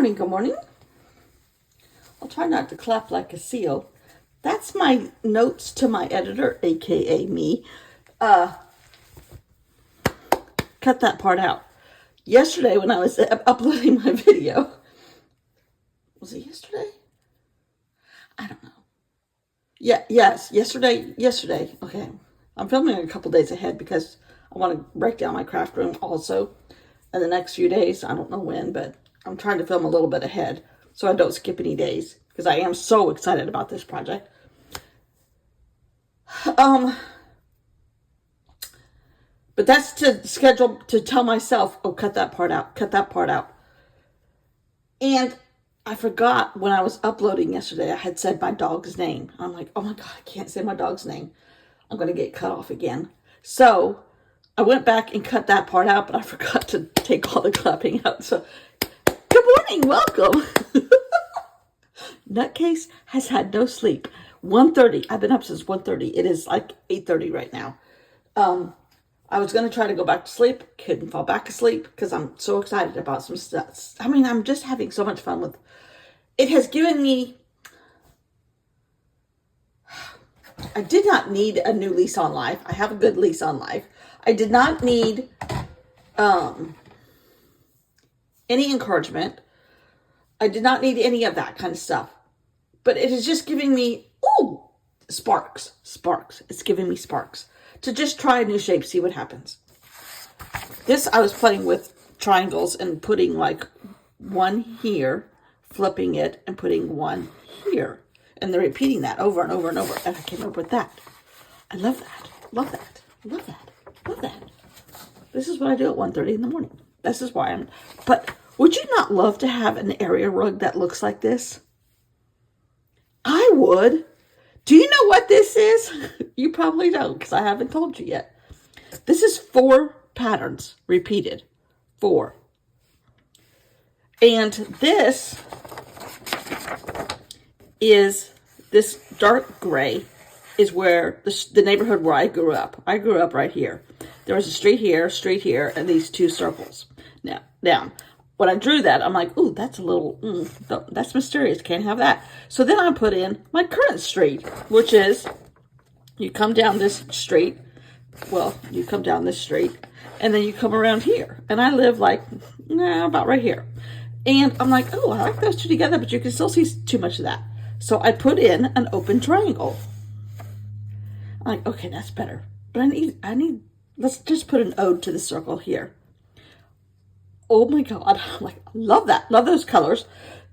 morning, good morning. I'll try not to clap like a seal. That's my notes to my editor, aka me. Cut that part out. Yesterday when I was uploading my video, was it yesterday? I don't know. Yes, yesterday. Okay. I'm filming a couple days ahead because I want to break down my craft room also in the next few days. I don't know when, but I'm trying to film a little bit ahead so I don't skip any days because I am so excited about this project. But that's to schedule to tell myself, oh, cut that part out. And I forgot when I was uploading yesterday, I had said my dog's name. I'm like, oh my God, I can't say my dog's name. I'm going to get cut off again. So I went back and cut that part out, but I forgot to take all the clapping out. So good morning, welcome. Nutcase has had no sleep. 1:30. I've been up since 1:30. It is like 8:30 right now. I was going to try to go back to sleep. Couldn't fall back asleep because I'm so excited about some stuff. I mean, I'm just having so much fun with it. Has given me, I did not need a new lease on life. I have a good lease on life. I did not need any encouragement. I did not need any of that kind of stuff. But it is just giving me, sparks. It's giving me sparks to just try a new shape, see what happens. This, I was playing with triangles and putting like one here, flipping it and putting one here. And they're repeating that over and over and over. And I came up with that. I love that. Love that. Love that. Love that. This is what I do at 1:30 in the morning. This is why but would you not love to have an area rug that looks like this? I would. Do you know what this is? You probably don't because I haven't told you yet. This is 4 patterns repeated. 4. And this is, this dark gray is where the neighborhood where I grew up. I grew up right here. There was a street here, and these 2 circles. Now, when I drew that, I'm like, ooh, that's a little, that's mysterious. Can't have that. So then I put in my current street, which is, you come down this street. Well, you come down this street, and then you come around here. And I live like, about right here. And I'm like, oh, I like those 2 together, but you can still see too much of that. So I put in an open triangle. I'm like, okay, that's better. But I need, let's just put an ode to the circle here. Oh my God, I'm like, love that. Love those colors.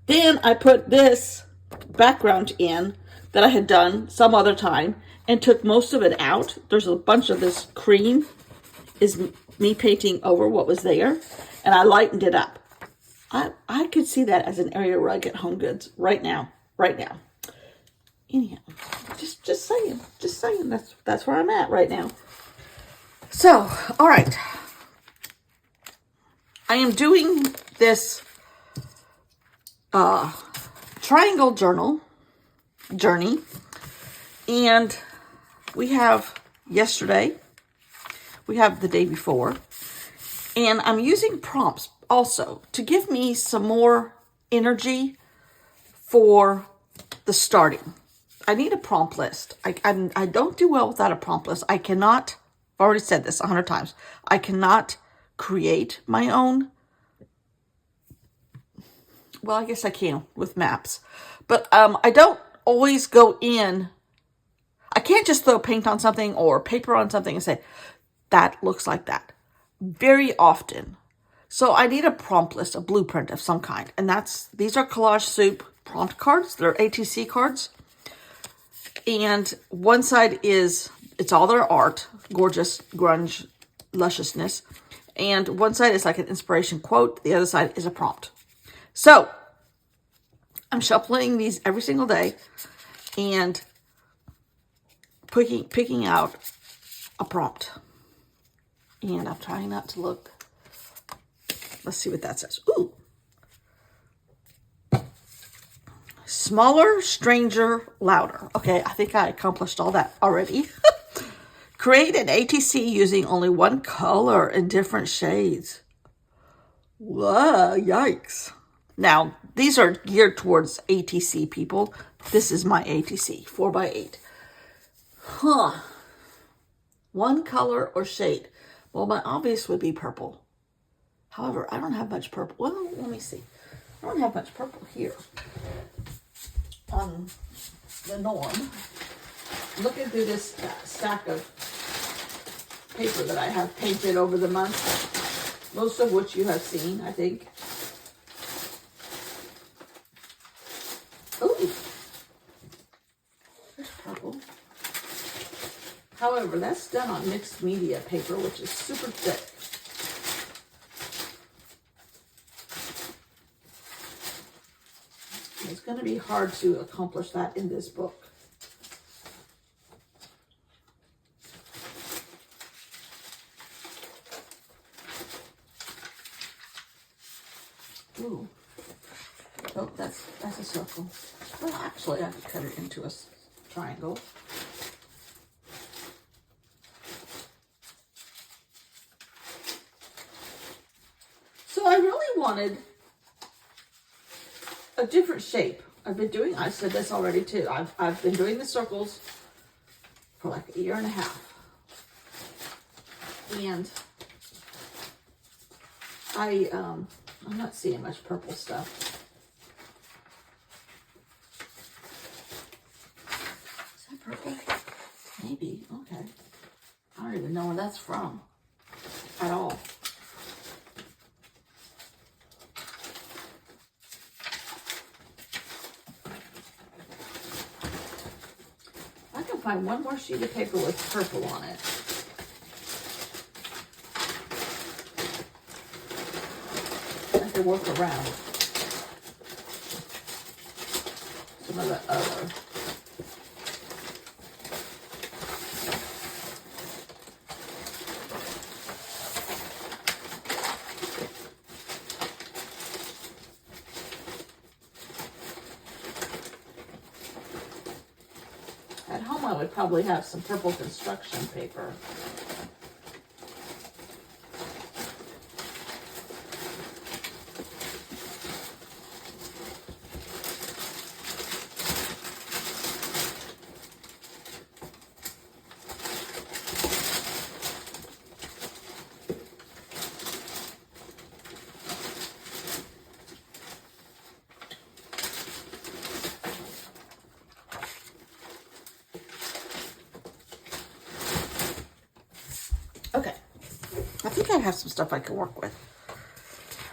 Then I put this background in that I had done some other time and took most of it out. There's a bunch of this cream is me painting over what was there, and I lightened it up. I could see that as an area rug at Home Goods right now. Anyhow, just saying, that's where I'm at right now. So, all right. I am doing this triangle journey, and we have yesterday, we have the day before, and I'm using prompts also to give me some more energy for the starting. I need a prompt list. I don't do well without a prompt list. I cannot, I've already said this 100 times, I cannot create my own. Well, I guess I can with maps, but I don't always go in. I can't just throw paint on something or paper on something and say, that looks like that. Very often. So I need a prompt list, a blueprint of some kind. And these are Collage Soup prompt cards. They're ATC cards. And one side is, it's all their art, gorgeous, grunge, lusciousness. And one side is like an inspiration quote. The other side is a prompt. So I'm shuffling these every single day and picking out a prompt. And I'm trying not to look. Let's see what that says. Ooh. Smaller, stranger, louder. Okay, I think I accomplished all that already. Create an ATC using only one color in different shades. Whoa, yikes. Now, these are geared towards ATC people. This is my ATC, 4x8. Huh. One color or shade. Well, my obvious would be purple. However, I don't have much purple. Well, let me see. I don't have much purple here on the norm. Looking through this stack of paper that I have painted over the month, most of which you have seen, I think. Ooh, there's purple. However, that's done on mixed media paper, which is super thick. It's going to be hard to accomplish that in this book. Ooh. Oh, that's a circle. Well, actually, I could cut it into a triangle. So I really wanted a different shape. I said this already too. I've been doing the circles for like a year and a half. And I'm not seeing much purple stuff. Is that purple? Maybe. Okay. I don't even know where that's from at all. I can find one more sheet of paper with purple on it. I can work around some of the other. At home, I would probably have some purple construction paper. Okay, I think I have some stuff I can work with.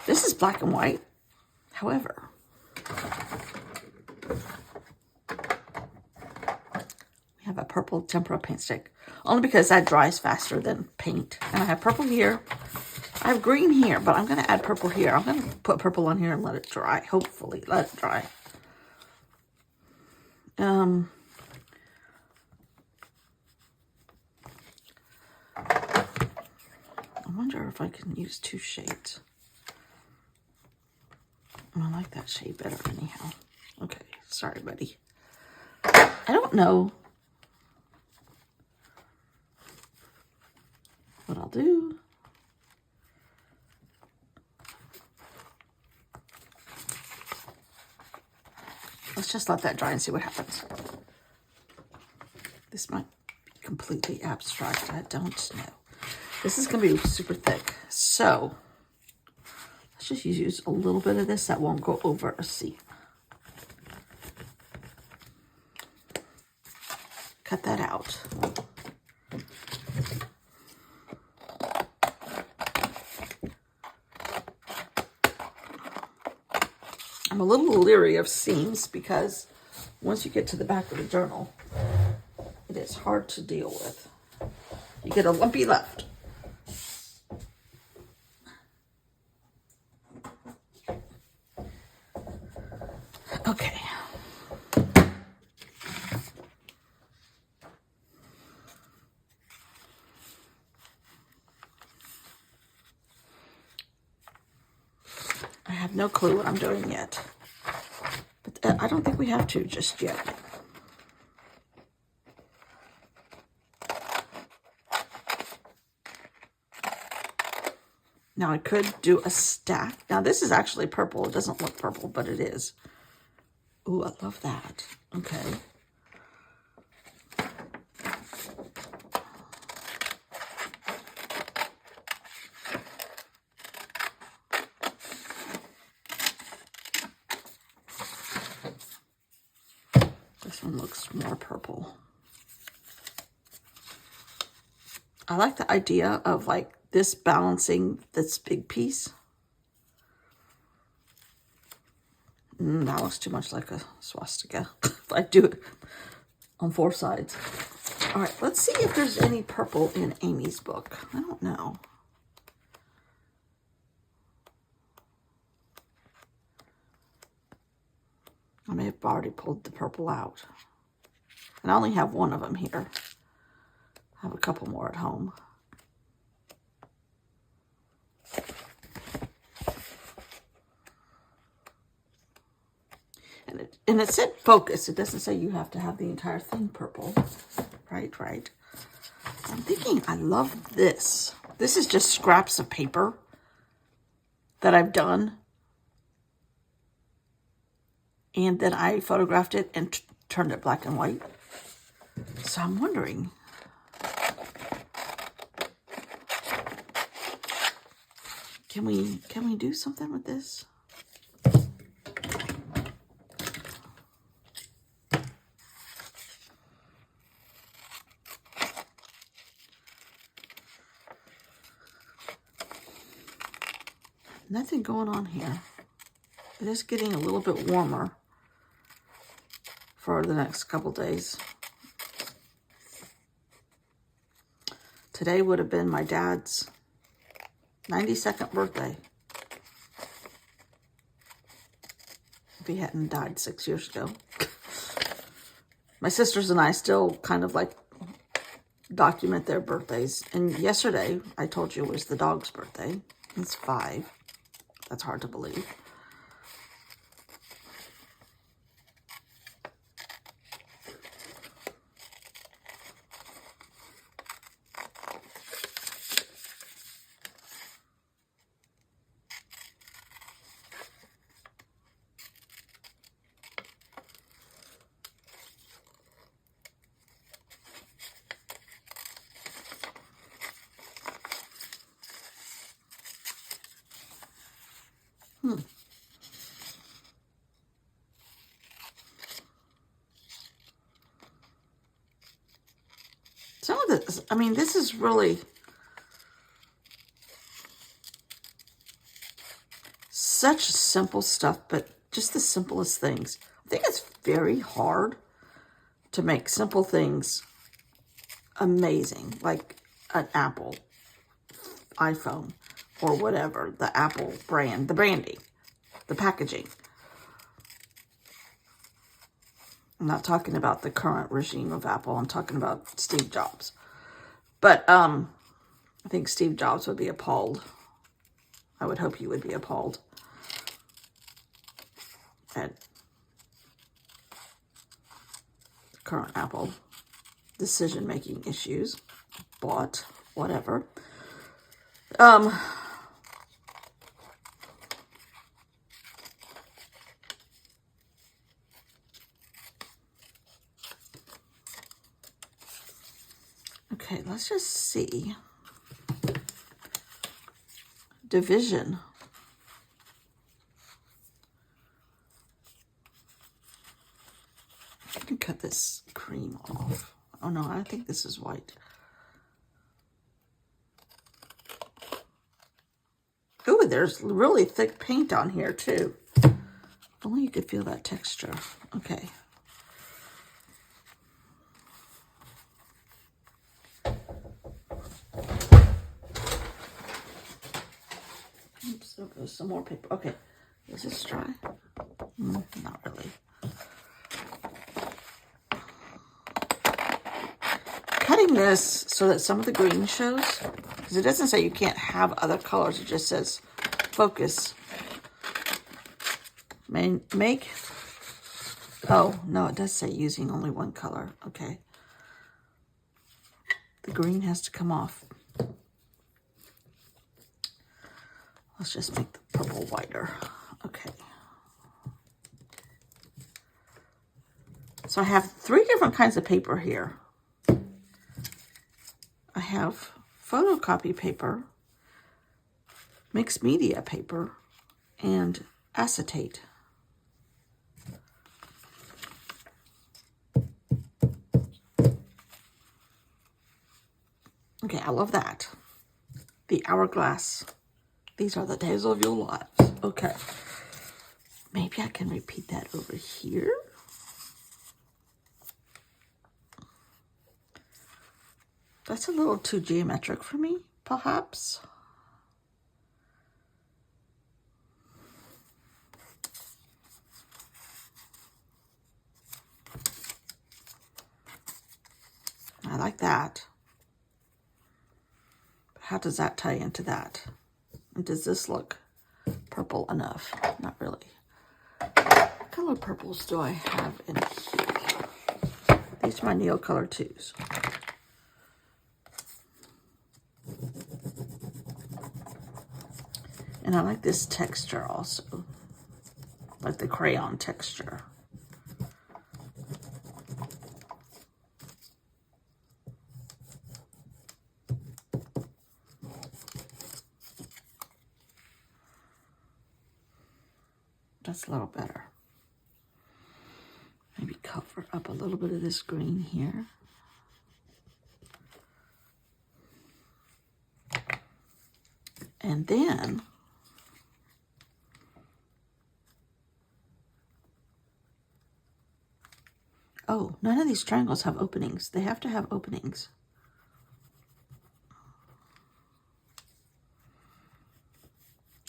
This is black and white. However, we have a purple tempera paint stick. Only because that dries faster than paint. And I have purple here. I have green here, but I'm going to add purple here. I'm going to put purple on here and let it dry. Hopefully, let it dry. I wonder if I can use two shades. I like that shade better anyhow. Okay, sorry, buddy. I don't know what I'll do. Let's just let that dry and see what happens. This might be completely abstract. I don't know. This is going to be super thick. So, let's just use a little bit of this that won't go over a seam. Cut that out. I'm a little leery of seams because once you get to the back of the journal, it is hard to deal with. You get a lumpy left. Okay. I have no clue what I'm doing yet. But I don't think we have to just yet. Now I could do a stack. Now this is actually purple. It doesn't look purple, but it is. Ooh, I love that. Okay. This one looks more purple. I like the idea of like this balancing this big piece. That looks too much like a swastika. If I do it on 4 sides. All right, let's see if there's any purple in Amy's book. I don't know. I may have already pulled the purple out. And I only have one of them here. I have a couple more at home. And it said focus. It doesn't say you have to have the entire thing purple. Right, right. I'm thinking I love this. This is just scraps of paper that I've done. And then I photographed it and turned it black and white. So I'm wondering. Can we do something with this? Nothing going on here. It is getting a little bit warmer for the next couple days. Today would have been my dad's 92nd birthday. If he hadn't died 6 years ago. My sisters and I still kind of like document their birthdays. And yesterday, I told you, was the dog's birthday. He's 5. That's hard to believe. Some of this, I mean, this is really such simple stuff, but just the simplest things. I think it's very hard to make simple things amazing, like an Apple, iPhone, or whatever, the Apple brand, the branding, the packaging. I'm not talking about the current regime of Apple. I'm talking about Steve Jobs. But I think Steve Jobs would be appalled. I would hope he would be appalled at current Apple decision-making issues. Bought, whatever. Okay, let's just see. Division. I can cut this cream off. Oh no, I think this is white. Ooh, there's really thick paint on here too. If only you could feel that texture. Okay. Oops, there goes some more paper. Okay, is this dry? Not really. Cutting this so that some of the green shows, because it doesn't say you can't have other colors. It just says focus. Make. Oh, no, it does say using only one color. Okay. The green has to come off. Let's just make the purple whiter. Okay. So I have 3 different kinds of paper here. I have photocopy paper, mixed media paper, and acetate. Okay, I love that. The hourglass. These are the days of your lives. Okay. Maybe I can repeat that over here. That's a little too geometric for me, perhaps. I like that. But how does that tie into that? And does this look purple enough? Not really. What color purples do I have in here? These are my Neil Color 2s. And I like this texture also, like the crayon texture. That's a little better. Maybe cover up a little bit of this green here. And then oh, none of these triangles have openings. They have to have openings.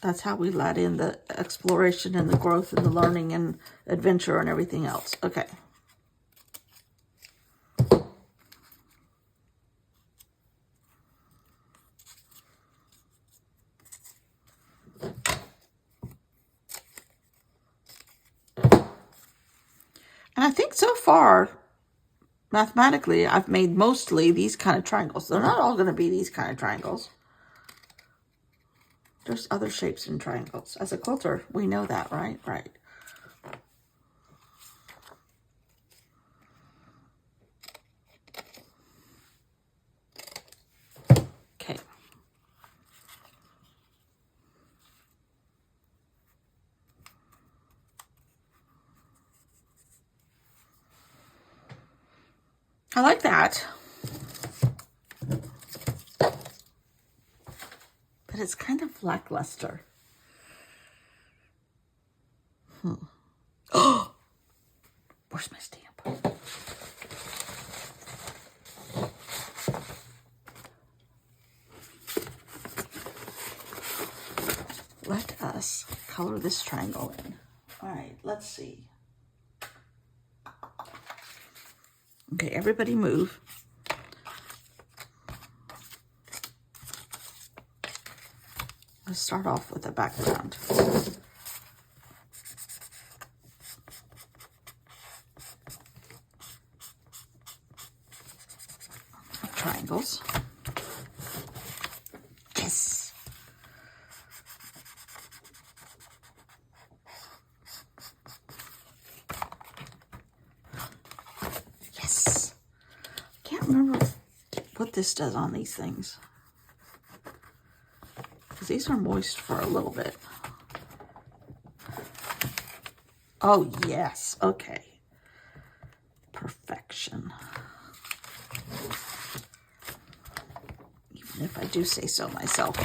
That's how we let in the exploration and the growth and the learning and adventure and everything else. Okay. And I think so far, mathematically, I've made mostly these kind of triangles. They're not all going to be these kind of triangles. There's other shapes in triangles. As a quilter, we know that, right? Right. Okay. I like that. But it's kind of lackluster. Oh, where's my stamp? Let us color this triangle in. All right, let's see. Okay, everybody move. Let's start off with the background. Triangles. Yes. Yes. Can't remember what this does on these things. These are moist for a little bit. Oh, yes. Okay. Perfection. Even if I do say so myself.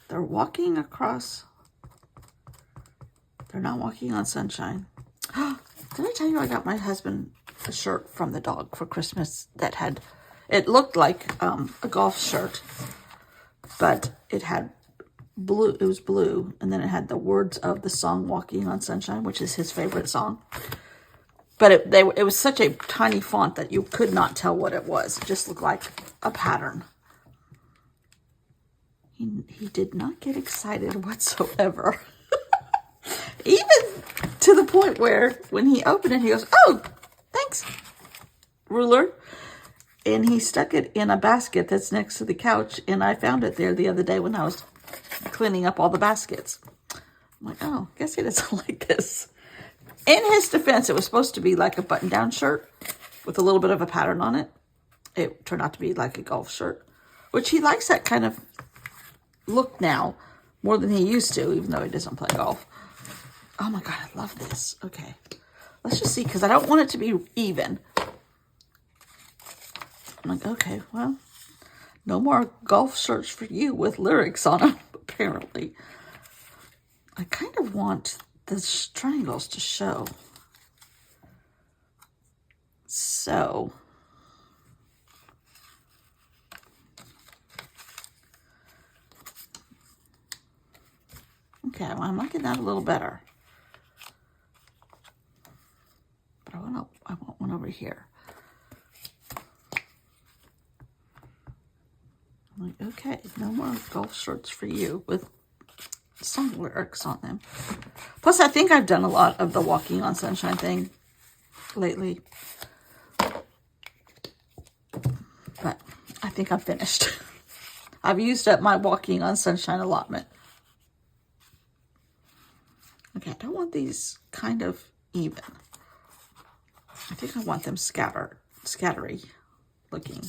They're walking across. They're not walking on sunshine. Did I tell you I got my husband a shirt from the dog for Christmas that had, it looked like a golf shirt, but it had blue, it was blue, and then it had the words of the song Walking on Sunshine, which is his favorite song. But it was such a tiny font that you could not tell what it was. It just looked like a pattern. He did not get excited whatsoever. Even to the point where when he opened it, he goes, "Oh, thanks, ruler." And he stuck it in a basket that's next to the couch. And I found it there the other day when I was cleaning up all the baskets. I'm like, oh, I guess he doesn't like this. In his defense, it was supposed to be like a button-down shirt with a little bit of a pattern on it. It turned out to be like a golf shirt, which he likes that kind of look now more than he used to, even though he doesn't play golf. Oh my God, I love this. Okay, let's just see, because I don't want it to be even. I'm like, okay, well, no more golf shirts for you with lyrics on them, apparently. I kind of want the triangles to show. So, okay, well, I'm liking that a little better. But I want one over here. I'm like, okay, no more golf shirts for you with some lyrics on them. Plus, I think I've done a lot of the Walking on Sunshine thing lately. But I think I'm finished. I've used up my Walking on Sunshine allotment. Okay, I don't want these kind of even. I think I want them scattery looking.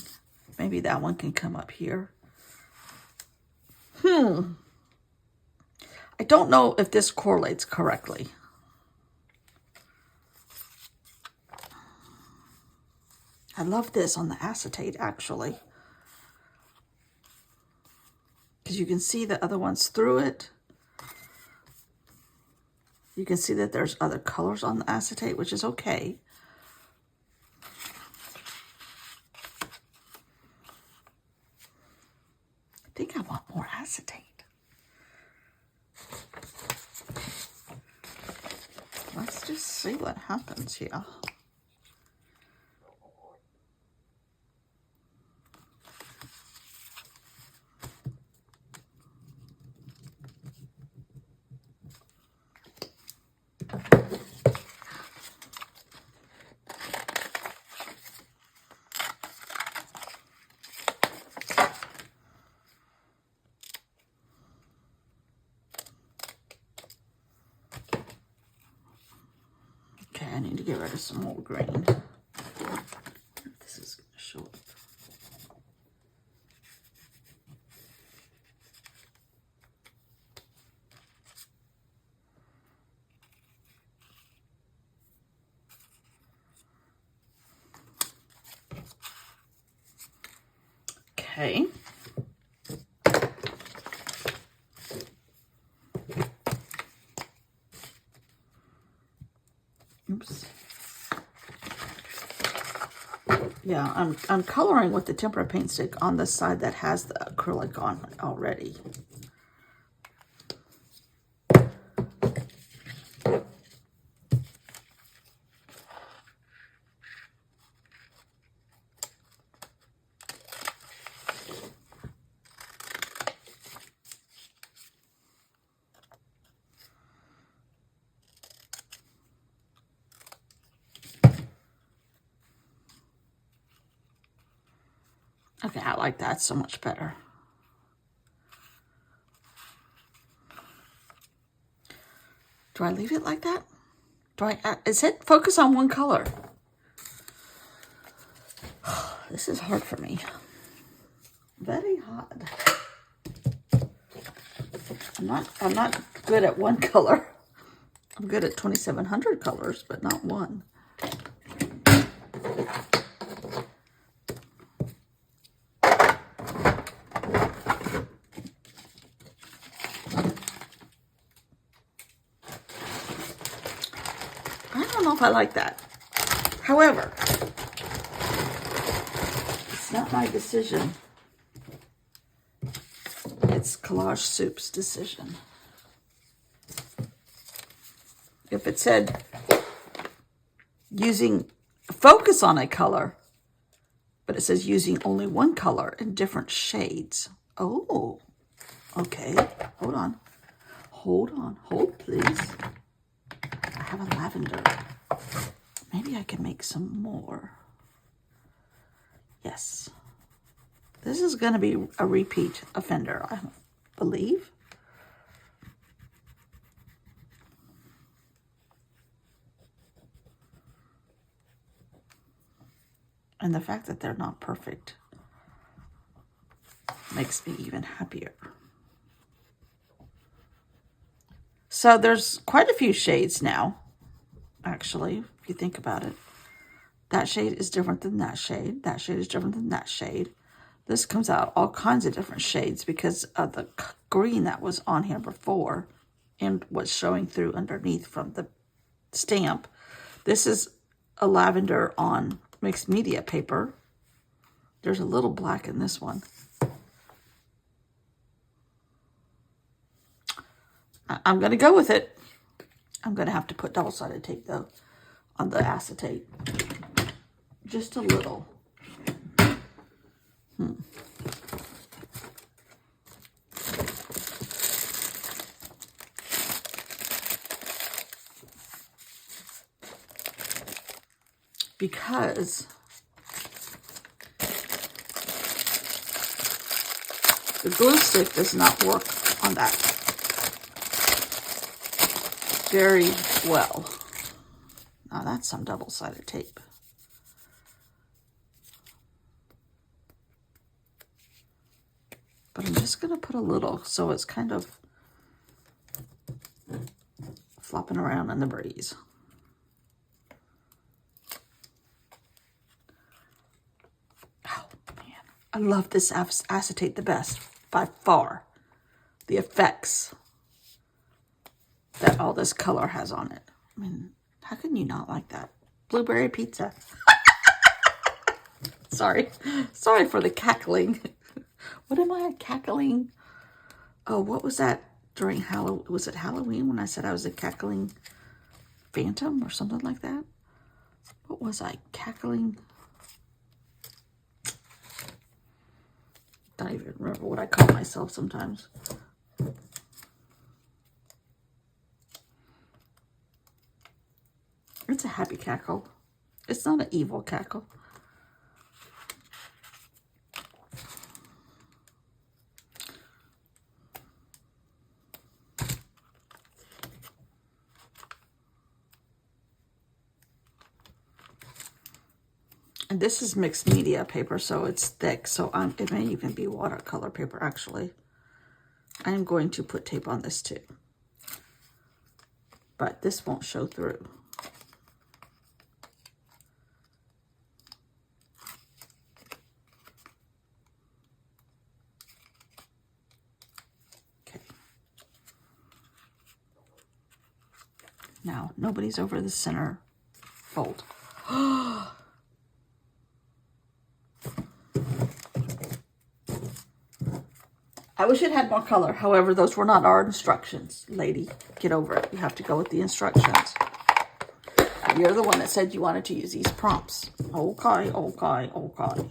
Maybe that one can come up here. I don't know if this correlates correctly. I love this on the acetate, actually. Because you can see the other ones through it. You can see that there's other colors on the acetate, which is okay. I think I want more acetate. Let's just see what happens here. Okay, I need to get rid of some more green. This is going to show up. Okay. Oops. Yeah, I'm coloring with the tempera paint stick on the side that has the acrylic on it already. Okay, I like that so much better. Do I leave it like that? Do I, is it focus on one color? This is hard for me. Very hard. I'm not good at one color. I'm good at 2,700 colors, but not one. I don't know if I like that. However, it's not my decision. It's Collage Soup's decision. If it said using focus on a color, but it says using only one color in different shades. Oh, okay. Hold on. hold on. Hold, please. I have a lavender. Maybe I can make some more. Yes. This is going to be a repeat offender, I believe. And the fact that they're not perfect makes me even happier. So there's quite a few shades now, actually, if you think about it. That shade is different than that shade. That shade is different than that shade. This comes out all kinds of different shades because of the green that was on here before and what's showing through underneath from the stamp. This is a lavender on mixed media paper. There's a little black in this one. I'm going to go with it. I'm going to have to put double-sided tape, though, on the acetate. Just a little. Because the glue stick does not work on that very well. Now that's some double-sided tape. But I'm just going to put a little so it's kind of flopping around in the breeze. Oh, man. I love this acetate the best, by far. The effects that all this color has on it. I mean, how can you not like that? Blueberry pizza. Sorry. Sorry for the cackling. What am I cackling? Oh, what was that during Halloween? Was it Halloween when I said I was a cackling phantom or something like that? What was I cackling? Don't even remember what I call myself sometimes. It's a happy cackle. It's not an evil cackle. And this is mixed media paper, so it's thick. So it may even be watercolor paper, actually. I am going to put tape on this too. But this won't show through. Okay. Now, nobody's over the center fold. I wish it had more color. However, those were not our instructions. Lady, get over it. You have to go with the instructions. You're the one that said you wanted to use these prompts. Okay, okay, okay.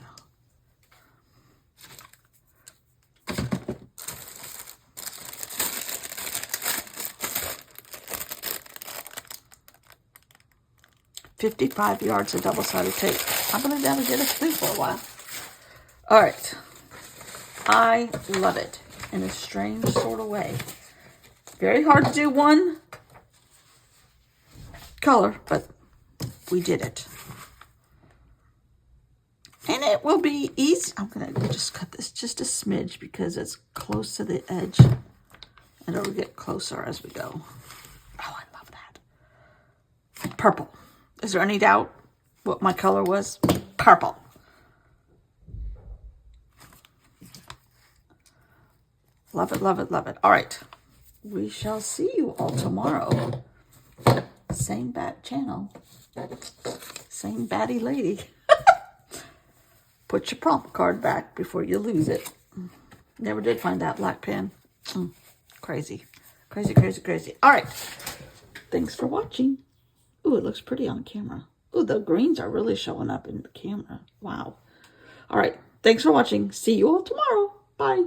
$55 yards of double-sided tape. I'm going to never get a clue for a while. All right. I love it in a strange sort of way. Very hard to do one color, but we did it. And it will be easy. I'm going to just cut this just a smidge because it's close to the edge. And it'll get closer as we go. Oh, I love that. Purple. Is there any doubt what my color was? Purple. Love it, love it, love it. All right. We shall see you all tomorrow. Same bat channel. Same batty lady. Put your prompt card back before you lose it. Never did find that black pen. Crazy. Crazy, crazy, crazy. All right. Thanks for watching. Ooh, it looks pretty on camera. Ooh, the greens are really showing up in the camera. Wow. All right. Thanks for watching. See you all tomorrow. Bye.